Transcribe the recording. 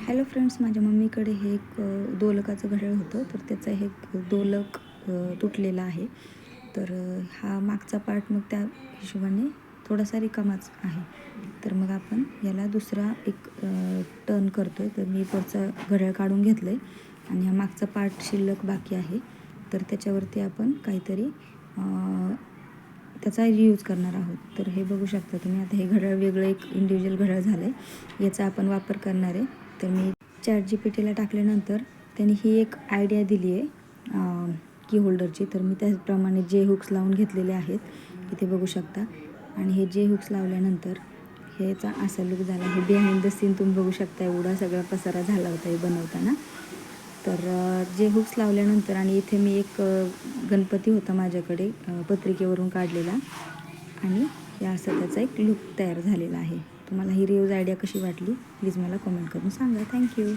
Hello friends, माझ्या मम्मीकडे हे एक दोलकाचं घड्याळ होतं. तर त्याचं हे दोलक तुटलेला आहे. तर हा मागचा पार्ट मग त्या हिशोबाने थोडासा रिकामाच आहे. तर मग आपण याला दुसरा एक टर्न करतो आहे. तर मी पुढचं घड्याळ काढून घेतलं आहे आणि हा मागचा पार्ट शिल्लक बाकी आहे. तर त्याच्यावरती आपण काहीतरी त्याचा रियूज करणार आहोत. तर हे बघू शकता तुम्ही. आता हे घड्याळ वेगळं एक इंडिव्हिज्युअल घड्याळ झालं आहे. याचा आपण वापर करणार आहे. तर मी ChatGPTला टाकल्यानंतर त्यांनी ही एक आयडिया दिली आहे की होल्डरची. तर मी त्याप्रमाणे जे हुक्स लावून घेतलेले आहेत इथे बघू शकता. आणि हे जे हुक्स लावल्यानंतर ह्याचा असा लुक झाला. हे बिहाइंड द सीन तुम्ही बघू शकता. एवढा सगळा पसारा झाला होता हे बनवताना. तर जे हुक्स लावल्यानंतर आणि इथे मी एक गणपती होता माझ्याकडे पत्रिकेवरून काढलेला आणि हे असं त्याचा एक लुक तयार झालेला आहे. तुम्हाला ही रियूज आयडिया कशी वाटली प्लीज मला कमेंट करून सांगा. थँक्यू.